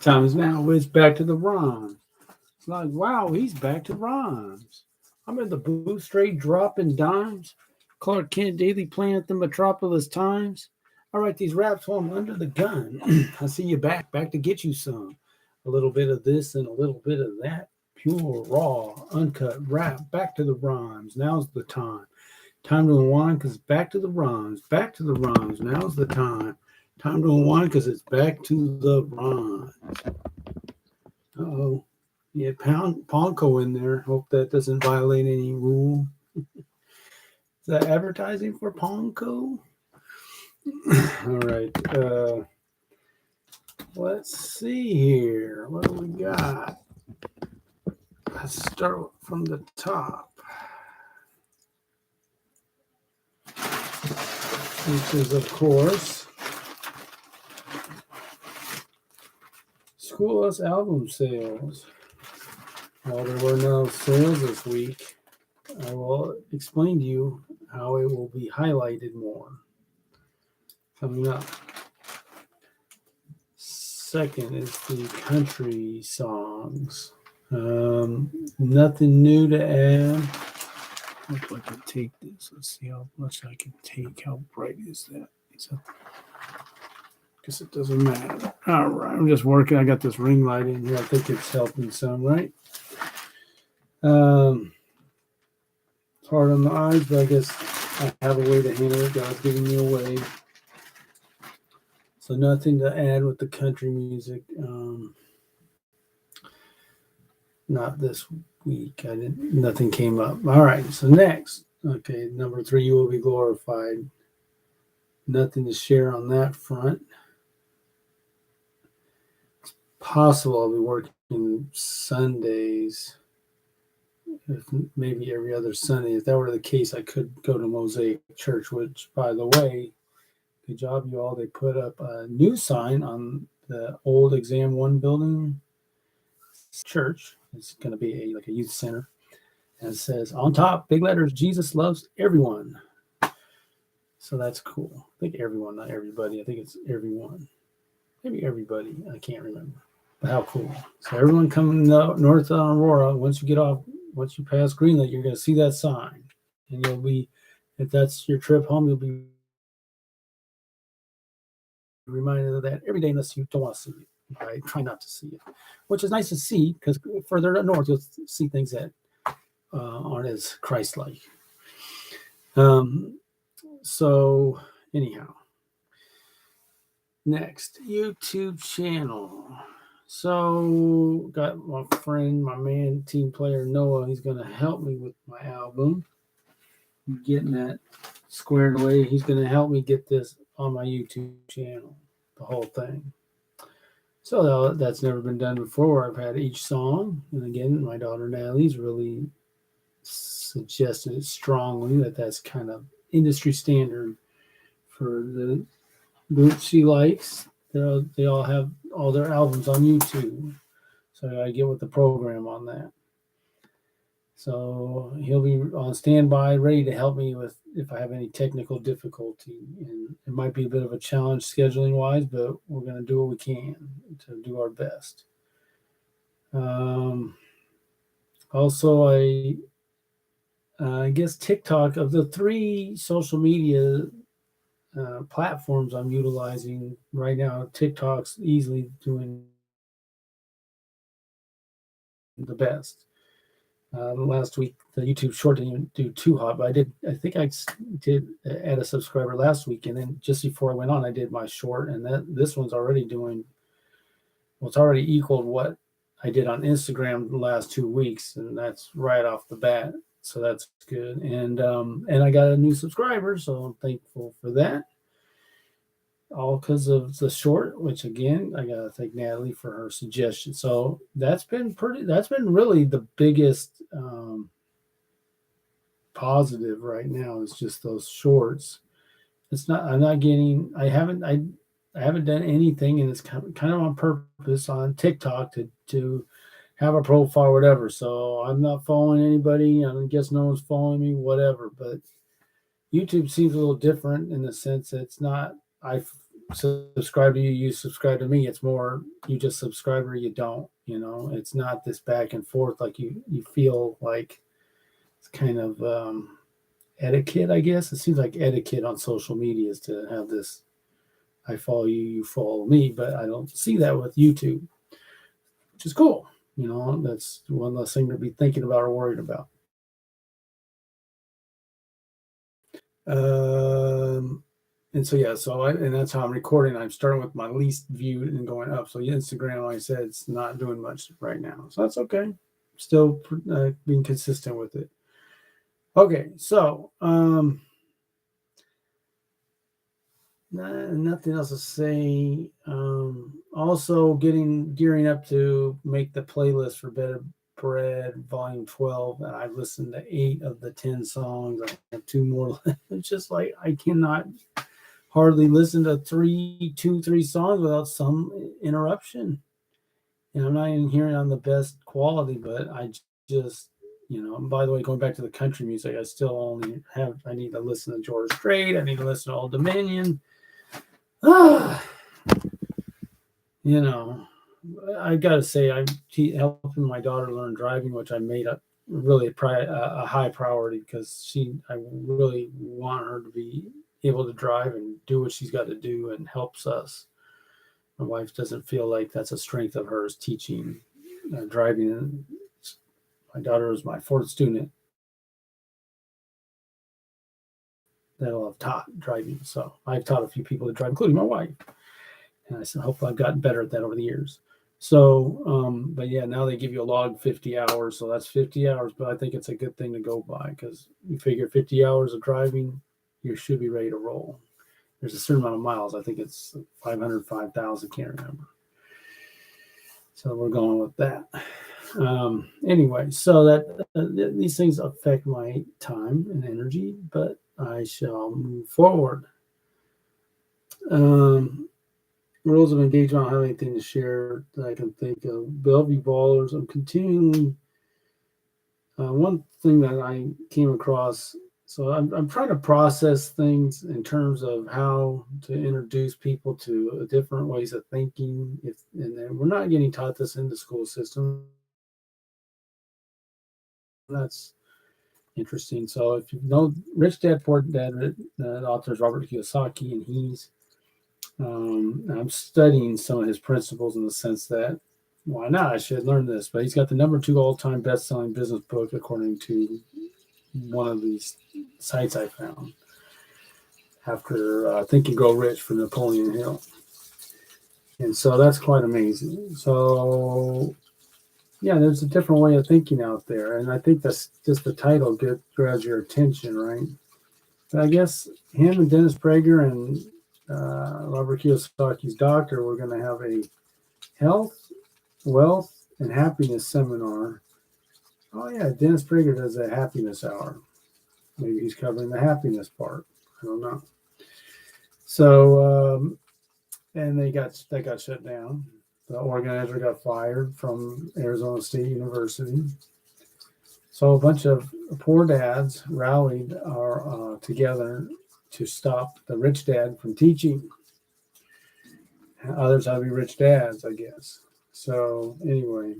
Time is now. It's back to the rhymes. It's like, wow, he's back to rhymes. I'm in the booth straight dropping dimes. Clark Kent daily playing at the Metropolis Times. I write these raps while I'm under the gun. I see you back to get you some. A little bit of this and a little bit of that. Pure, raw, uncut rap. Back to the rhymes. Now's the time. Time to unwind because back to the rhymes. Back to the rhymes. Now's the time. Time to unwind because it's back to the rhymes. Uh-oh. Yeah, Ponko in there. Hope that doesn't violate any rule. Is that advertising for Ponko? All right. Let's see here. What do we got? Let's start from the top. Which is, of course, School Us album sales. While there were no sales this week, I will explain to you how it will be highlighted more coming up. Second is the country songs. Nothing new to add. Hope I can take this. Let's see how much I can take. How bright is that? Guess it doesn't matter. All right, I'm just working. I got this ring light in here. I think it's helping some, right? It's hard on the eyes, but I guess I have a way to handle it. God's giving me a way. So nothing to add with the country music. Not this week. Nothing came up. All right. So next, okay, number 3, you will be glorified. Nothing to share on that front. It's possible I'll be working Sundays. If maybe every other Sunday. If that were the case, I could go to Mosaic Church, which, by the way, good job, you all. They put up a new sign on the old Exam 1 building. Church. It's going to be like a youth center. And it says on top, big letters, Jesus loves everyone. So that's cool. I think everyone, not everybody. I think it's everyone. Maybe everybody. I can't remember. But how cool. So everyone coming north on Aurora, once you pass Greenlit, you're going to see that sign. And you'll be, if that's your trip home, you'll be reminded of that every day unless you don't want to see it. I try not to see it, which is nice to see because further north you'll see things that aren't as Christ-like. So anyhow, next YouTube channel. So got my friend, my man, team player Noah. He's going to help me with my album. I'm getting that squared away. He's going to help me get this on my YouTube channel, the whole thing. So that's never been done before. I've had each song, and again, my daughter Natalie's really suggested it strongly that that's kind of industry standard for the group she likes. They all have all their albums on YouTube, so I get with the program on that. So he'll be on standby, ready to help me with if I have any technical difficulty. And it might be a bit of a challenge scheduling wise, but we're going to do what we can to do our best. Also, I guess TikTok, of the 3 social media platforms I'm utilizing right now, TikTok's easily doing the best. Last week, the YouTube short didn't even do too hot, but I think I did add a subscriber last week, and then just before I went on, I did my short, and this one's already doing, well, it's already equaled what I did on Instagram the last 2 weeks, and that's right off the bat, so that's good. And I got a new subscriber, so I'm thankful for that. All because of the short, which again, I gotta thank Natalie for her suggestion. So that's been really the biggest positive right now is just those shorts. I haven't done anything, and it's kind of on purpose on TikTok to have a profile or whatever. So I'm not following anybody. I guess no one's following me, whatever. But YouTube seems a little different in the sense that it's not, subscribe to you, you subscribe to me. It's more you just subscribe or you don't. It's not this back and forth like you feel like it's kind of etiquette, I guess. It seems like etiquette on social media is to have this I follow you, you follow me, but I don't see that with YouTube, which is cool. That's one less thing to be thinking about or worried about. And so yeah, and that's how I'm recording. I'm starting with my least viewed and going up. So Instagram, like I said, it's not doing much right now, so that's okay. Still being consistent with it. Okay, so nothing else to say. Also gearing up to make the playlist for Better Bread Volume 12, and I've listened to 8 of the 10 songs. I have 2 more. It's just like I cannot hardly listen to 3 songs without some interruption. And I'm not even hearing on the best quality, but I just, by the way, going back to the country music, I still I need to listen to George Strait. I need to listen to Old Dominion. I got to say, I'm helping my daughter learn driving, which I made a really a high priority because I really want her to be able to drive and do what she's got to do and helps us. My wife doesn't feel like that's a strength of hers, teaching driving. My daughter is my 4th student that I'll have taught driving. So I've taught a few people to drive, including my wife. And I said, hopefully I've gotten better at that over the years. So, but yeah, now they give you a log 50 hours. So that's 50 hours, but I think it's a good thing to go by because you figure 50 hours of driving, you should be ready to roll. There's a certain amount of miles. I think it's 505,000, can't remember. So we're going with that. Anyway, so that these things affect my time and energy, but I shall move forward. Rules of engagement. I don't have anything to share that I can think of. Bellevue Ballers. I'm continually. One thing that I came across. So I'm trying to process things in terms of how to introduce people to different ways of thinking. And then we're not getting taught this in the school system. That's interesting. So if you know Rich Dad Poor Dad, the author is Robert Kiyosaki, and I'm studying some of his principles in the sense that why not? I should learn this. But he's got the number 2 all-time best-selling business book according to one of these sites I found after Think and Grow Rich for Napoleon Hill. And so that's quite amazing. So yeah, there's a different way of thinking out there. And I think that's just the title grabs your attention, right? But I guess him and Dennis Prager and Robert Kiyosaki's doctor, we're going to have a health, wealth, and happiness seminar. Oh, yeah, Dennis Prager does a happiness hour. Maybe he's covering the happiness part. I don't know. So, and that got shut down. The organizer got fired from Arizona State University. So a bunch of poor dads rallied together to stop the rich dad from teaching. Others have to be rich dads, I guess. So anyway,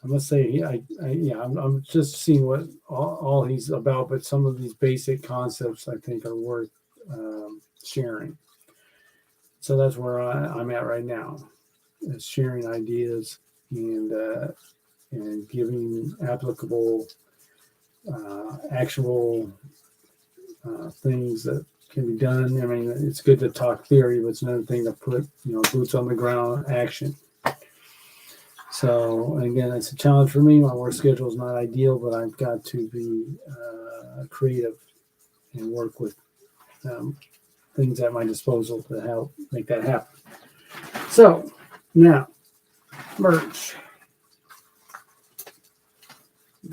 I must say, I'm just seeing what all he's about, but some of these basic concepts I think are worth sharing. So that's where I'm at right now, is sharing ideas and giving applicable, actual things that can be done. I mean, it's good to talk theory, but it's another thing to put, boots on the ground action. So again, it's a challenge for me. My work schedule is not ideal, but I've got to be creative and work with things at my disposal to help make that happen. So now, merch.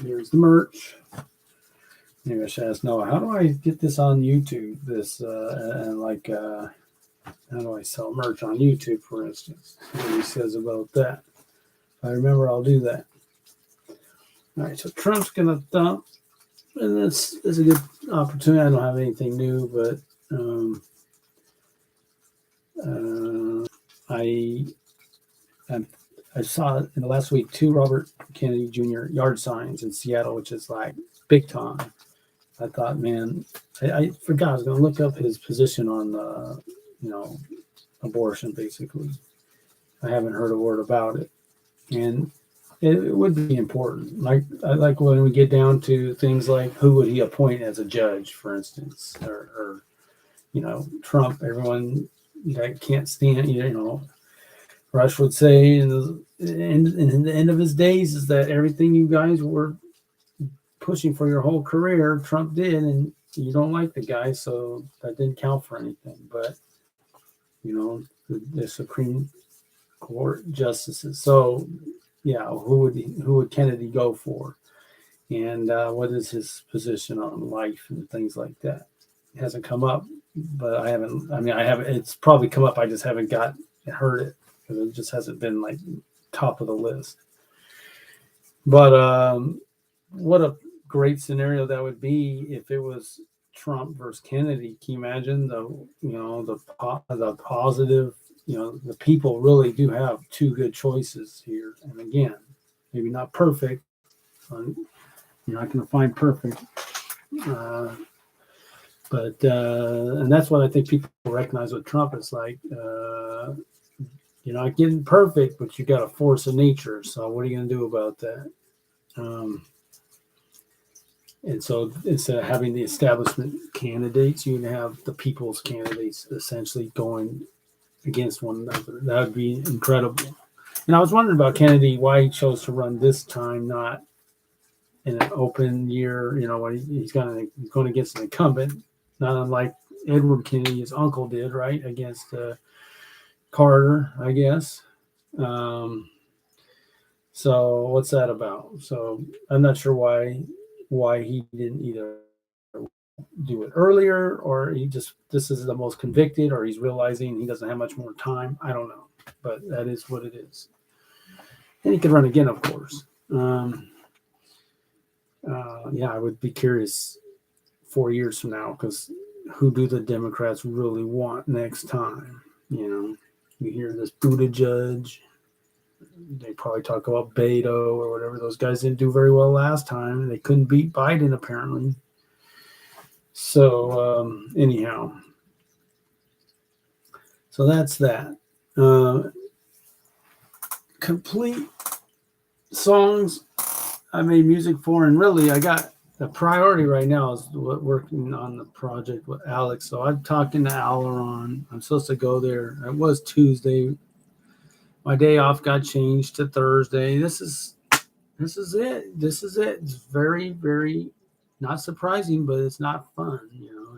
Here's the merch. Maybe I should ask Noah, how do I get this on YouTube? How do I sell merch on YouTube, for instance? What he says about that. If I remember, I'll do that. All right, so Trump's going to dump. And this is a good opportunity. I don't have anything new, but I I saw in the last week 2 Robert Kennedy Jr. yard signs in Seattle, which is like big time. I thought, man, I forgot I was going to look up his position on you know, abortion. Basically, I haven't heard a word about it, and it would be important. Like I like when we get down to things like who would he appoint as a judge, for instance, or Trump. Everyone that can't stand, Rush would say in the end of his days is that everything you guys were pushing for your whole career, Trump did, and you don't like the guy, so that didn't count for anything. But the Supreme Court justices. So yeah, who would Kennedy go for, and what is his position on life and things like that? It hasn't come up, but I haven't. I mean, I haven't. It's probably come up. I just haven't heard it because it just hasn't been like top of the list. But what a great scenario that would be if it was Trump versus Kennedy. Can you imagine the positive? The people really do have 2 good choices here. And again, maybe not perfect. You're not going to find perfect. But and that's what I think people recognize with Trump. It's like you're not getting perfect, but you got a force of nature. So what are you going to do about that? And so instead of having the establishment candidates, you can have the people's candidates essentially going against one another. That would be incredible. And I was wondering about Kennedy, why he chose to run this time, not in an open year, when he's going against an incumbent, not unlike Edward Kennedy, his uncle, did, right, against Carter, I guess. So what's that about? So I'm not sure why he didn't either do it earlier, or this is the most convicted, or he's realizing he doesn't have much more time. I don't know, but that is what it is. And he could run again, of course. I would be curious 4 years from now, because who do the Democrats really want next time? You hear this Buttigieg. They probably talk about Beto or whatever. Those guys didn't do very well last time. They couldn't beat Biden, apparently. So anyhow, so that's that. Complete songs I made music for, and really I got the priority right now is working on the project with Alex. So I'm talking to Aileron. I'm supposed to go there. It was Tuesday. My day off got changed to Thursday. This is it. This is it. It's very, very not surprising, but it's not fun.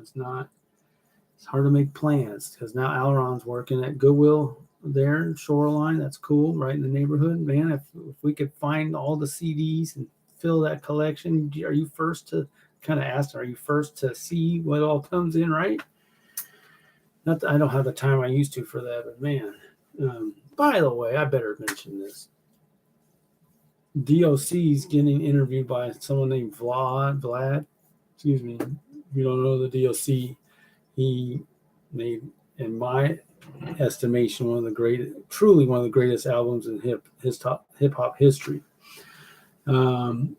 It's hard to make plans because now Aileron's working at Goodwill there in Shoreline. That's cool, right in the neighborhood. Man, if we could find all the CDs and fill that collection, are you first to see what all comes in, right? Not that I don't have the time I used to for that, but man. By the way, I better mention this. DOC is getting interviewed by someone named Vlad. Excuse me. If you don't know the DOC, he made, in my estimation, truly one of the greatest albums in hip hop history. And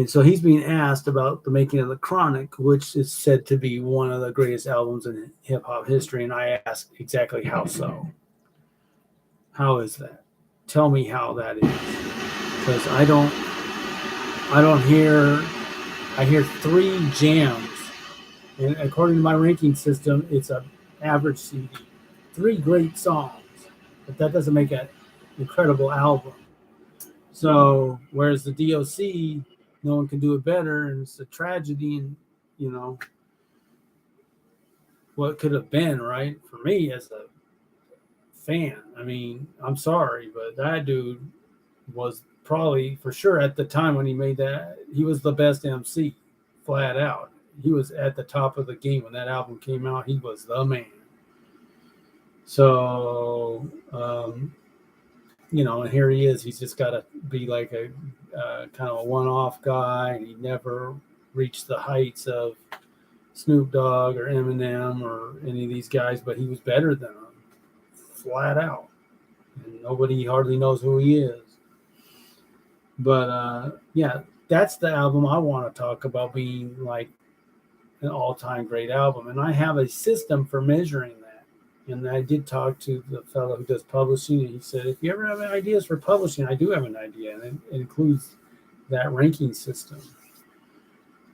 so he's being asked about the making of The Chronic, which is said to be one of the greatest albums in hip hop history. And I asked exactly how so. How is that? Tell me how that is. Because I hear 3 jams. And according to my ranking system, it's an average CD. 3 great songs, but that doesn't make an incredible album. So, whereas the DOC, no one can do it better, and it's a tragedy, and what could have been, right? For me as a fan, I mean, I'm sorry, but that dude was probably, for sure, at the time when he made that, he was the best MC, flat out. He was at the top of the game when that album came out. He was the man. So, and here he is. He's just got to be like a kind of a one-off guy. He never reached the heights of Snoop Dogg or Eminem or any of these guys, but he was better than them. flat out, and nobody hardly knows who he is. But yeah, that's the album I want to talk about being like an all-time great album, and I have a system for measuring that. And I did talk to the fellow who does publishing, and he said, if you ever have ideas for publishing, I do have an idea, and it includes that ranking system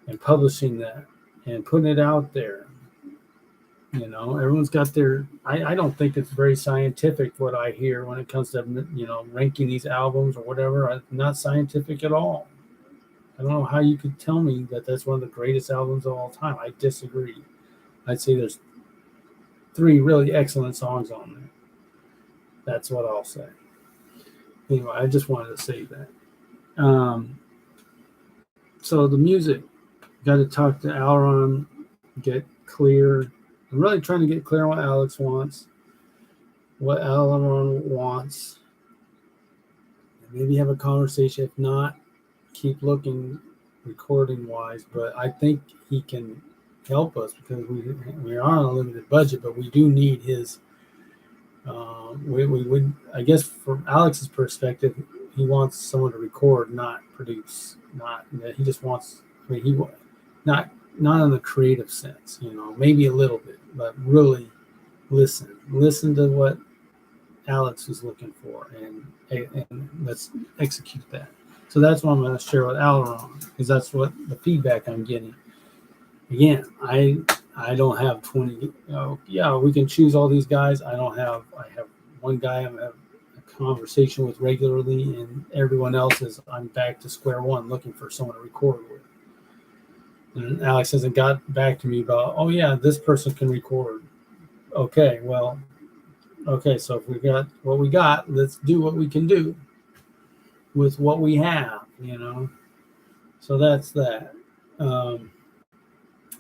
and publishing that and putting it out there. You know, everyone's got their. I don't think it's very scientific what I hear when it comes to ranking these albums or whatever. Not scientific at all. I don't know how you could tell me that that's one of the greatest albums of all time. I disagree. I'd say there's 3 really excellent songs on there. That's what I'll say. Anyway, I just wanted to say that. So the music, got to talk to Alron, get clear. I'm really trying to get clear on what Alex wants, what Alron wants. Maybe have a conversation. If not, keep looking recording wise. But I think he can help us because we are on a limited budget, but we do need his. We would, I guess, from Alex's perspective, he wants someone to record, not produce. Not he just wants. I mean, he not in the creative sense, maybe a little bit, but really listen to what Alex is looking for, and let's execute that. So that's what I'm going to share with Alron, because that's what the feedback I'm getting. Again, I don't have 20. Yeah, we can choose all these guys. I have one guy I'm having a conversation with regularly, and everyone else I'm back to square one, looking for someone to record with. And Alex hasn't got back to me about, oh yeah, this person can record. Okay, so if we got what we got, let's do what we can do with what we have, So that's that.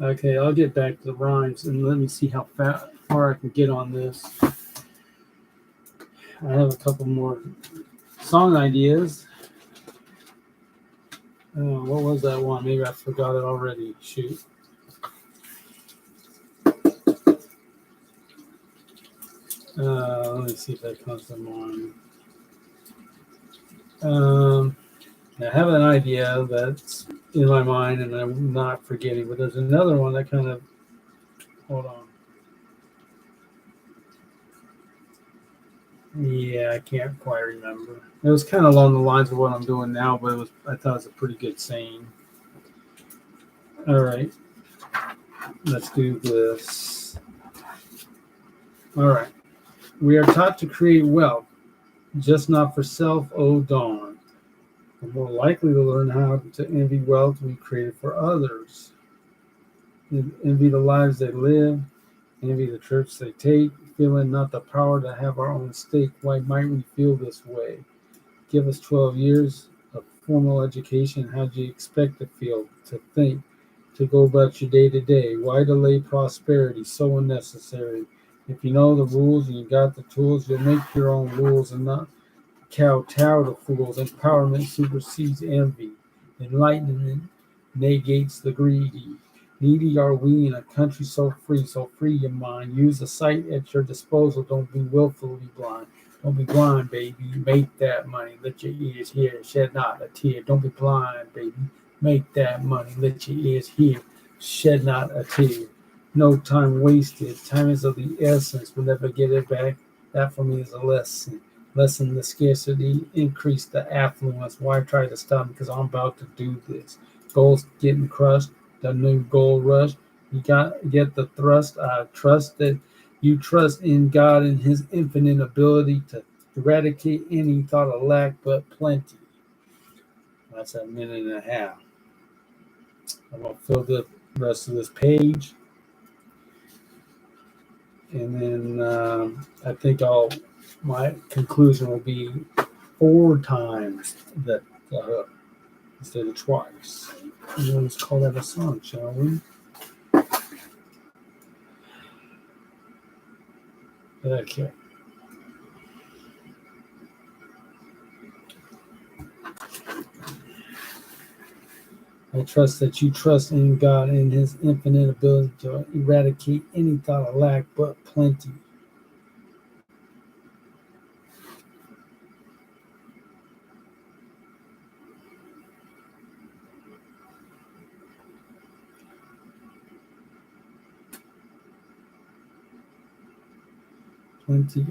Okay, I'll get back to the rhymes and let me see how far I can get on this. I have a couple more song ideas. What was that one? Maybe I forgot it already. Shoot. Let me see if that comes to mind. I have an idea that's in my mind and I'm not forgetting, but there's another one that kind of, hold on. Yeah, I can't quite remember. It was kind of along the lines of what I'm doing now, but I thought it was a pretty good saying. All right, let's do this. All right. We are taught to create wealth, just not for self, oh darn. We're more likely to learn how to envy wealth we created for others. Envy the lives they live, envy the trips they take, feeling not the power to have our own stake. Why might we feel this way? Give us 12 years of formal education. How do you expect to feel, to think, to go about your day to day? Why delay prosperity? So unnecessary. If you know the rules and you got the tools, you'll make your own rules and not kowtow to fools. Empowerment supersedes envy. Enlightenment negates the greedy. Needy are we in a country so free your mind. Use the sight at your disposal. Don't be willfully blind. Don't be blind, baby. Make that money. Let your ears hear. Shed not a tear. Don't be blind, baby. Make that money. Let your ears hear. Shed not a tear. No time wasted. Time is of the essence. We'll never get it back. That for me is a lesson. Lessen the scarcity. Increase the affluence. Why try to stop me? Because I'm about to do this. Goals getting crushed. The new gold rush. You got to get the thrust. I trust that you trust in God and his infinite ability to eradicate any thought of lack, but plenty. That's a minute and a half. I'm going to fill the rest of this page. And then I think my conclusion will be 4 times the hook instead of twice. Let's call that a song, shall we? Okay. I trust that you trust in God and his infinite ability to eradicate any thought of lack, but plenty. Plenty,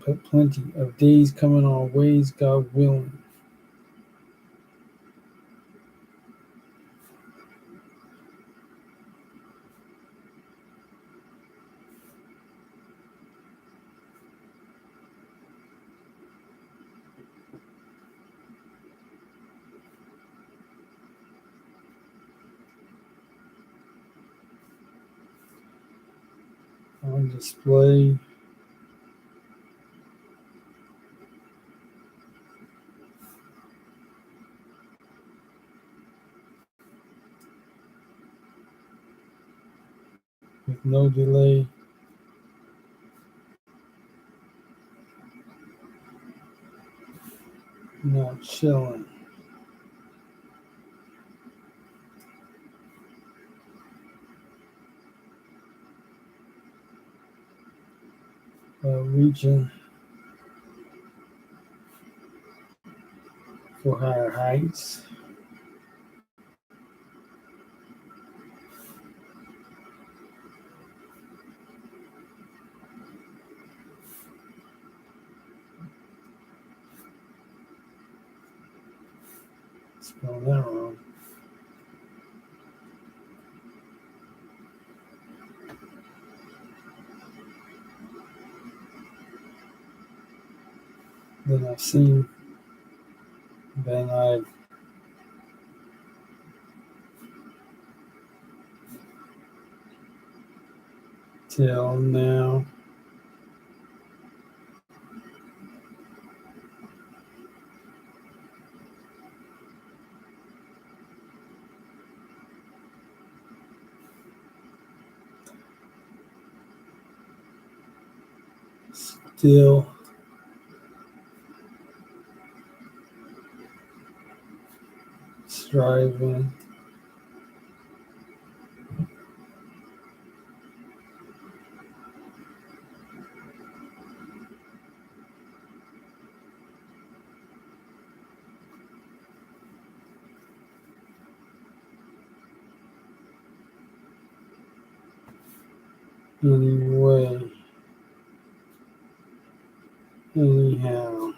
but plenty of days coming our ways, God willing. On display. With no delay. Not chilling. Reaching for higher heights. Spell that wrong. Than I've seen, than I've till now. Still striving. Anyway, anyhow.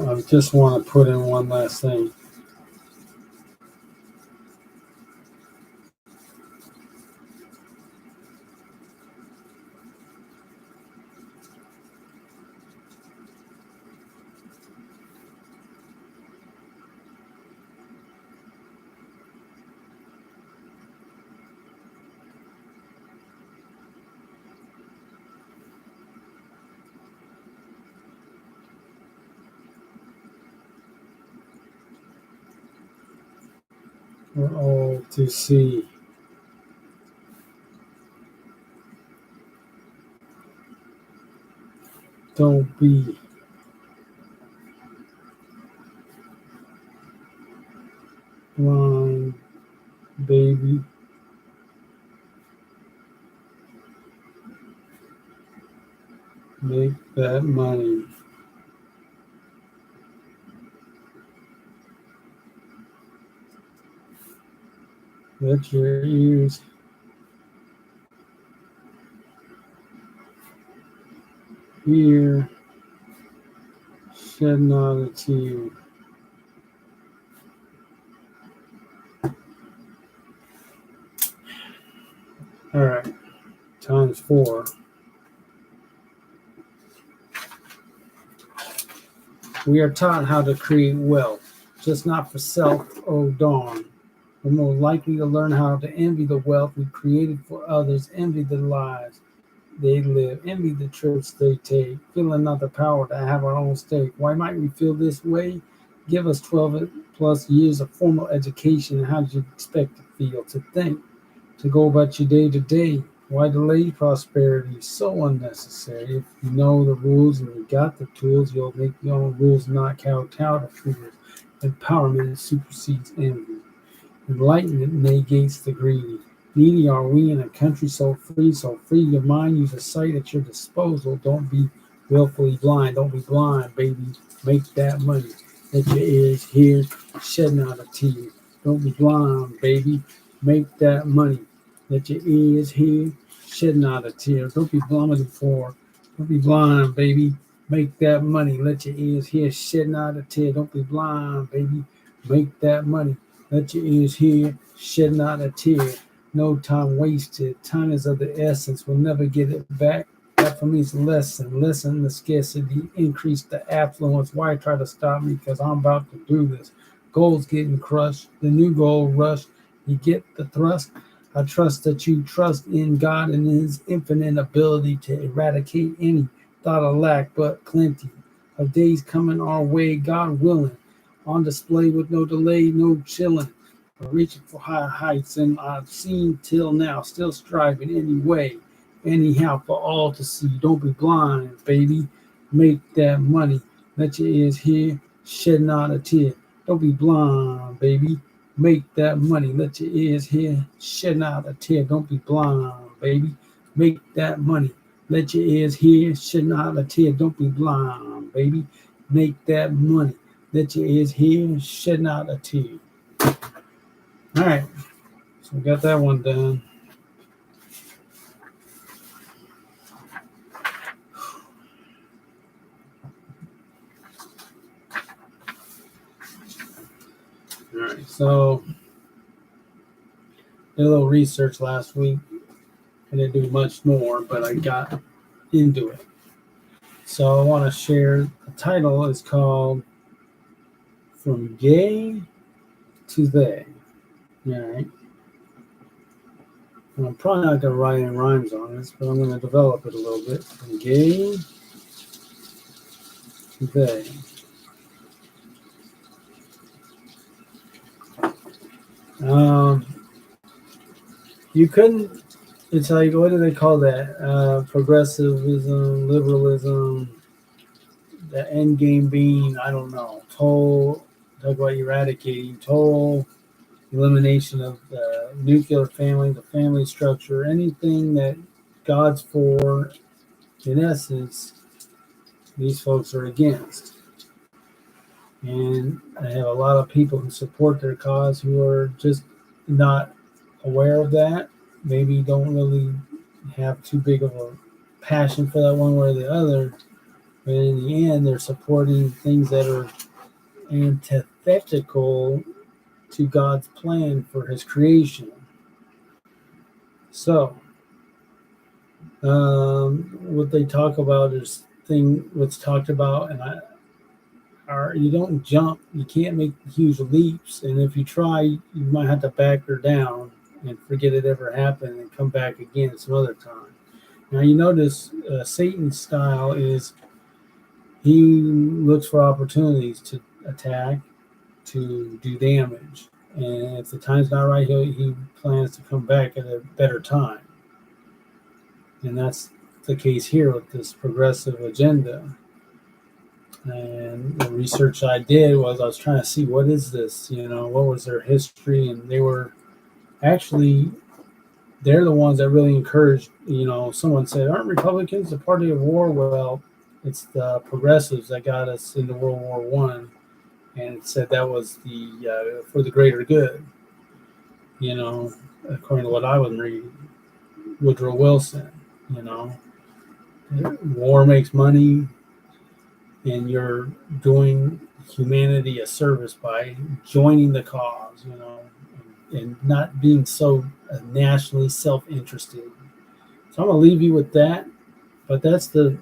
I just want to put in one last thing. For all to see. Don't be blind, baby. Make that money. Let your ears hear, shed not a tear. All right, times 4. We are taught how to create wealth, just not for self, oh darn. We're more likely to learn how to envy the wealth we created for others, envy the lives they live, envy the trips they take, feeling not the power to have our own stake. Why might we feel this way? Give us 12 plus years of formal education, and how did you expect to feel, to think, to go about your day to day? Why delay prosperity? So unnecessary. If you know the rules and you got the tools, you'll make your own rules, not kowtow to fears. Empowerment supersedes envy. Enlightenment negates the greedy. Needy are we in a country so free, so free your mind, use a sight at your disposal. Don't be willfully blind. Don't be blind, baby. Make that money. Let your ears hear, shedding out a tear. Don't be blind, baby. Make that money. Let your ears hear, shedding out a tear. Don't be blind for. Don't be blind, baby. Make that money. Let your ears hear, shedding out a tear. Don't be blind, baby. Make that money. Let your ears hear, shed not a tear. No time wasted. Time is of the essence. We'll never get it back. That for me is a lesson. Lessen the scarcity, increase the affluence. Why try to stop me? Because I'm about to do this. Gold's getting crushed. The new gold rush. You get the thrust. I trust that you trust in God and His infinite ability to eradicate any thought of lack, but plenty of days coming our way, God willing, on display with no delay, no chilling, or reaching for higher heights. And I've seen till now, still striving anyway, anyhow, for all to see. Don't be blind, baby. Make that money. Let your ears hear, shed not a tear. Don't be blind, baby. Make that money. Let your ears hear, shed not a tear. Don't be blind, baby. Make that money. Let your ears hear, shed not a tear. Don't be blind, baby. Make that money. Let your ears hear, shed not a tear. All right, so we got that one done. All right, so did a little research last week. I didn't do much more, but I got into it. So I want to share. The title is called "From Gay to They." All right. And I'm probably not going to write any rhymes on this, but I'm going to develop it a little bit. From gay to they. You couldn't. It's like, what do they call that? Progressivism, liberalism. The end game being, I don't know. Talk about eradicating total elimination of the nuclear family, the family structure, anything that God's for. In essence, these folks are against. And I have a lot of people who support their cause who are just not aware of that. Maybe don't really have too big of a passion for that one way or the other. But in the end, they're supporting things that are antithetical to God's plan for His creation. So, what they talk about is what's talked about, and you don't jump, you can't make huge leaps, and if you try, you might have to back her down and forget it ever happened and come back again some other time. Now you notice Satan's style is he looks for opportunities to attack, to do damage, and if the time's not right, he plans to come back at a better time, and that's the case here with this progressive agenda. And the research I did was I was trying to see what is this, what was their history, and they're the ones that really encouraged, someone said, aren't Republicans the party of war? Well, it's the progressives that got us into World War One, and it said that was the for the greater good, according to what I was reading. Woodrow Wilson, war makes money, and you're doing humanity a service by joining the cause, and not being so nationally self-interested. So I'm gonna leave you with that, but that's the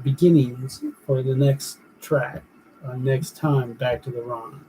beginnings for the next track, next time back to the rhymes.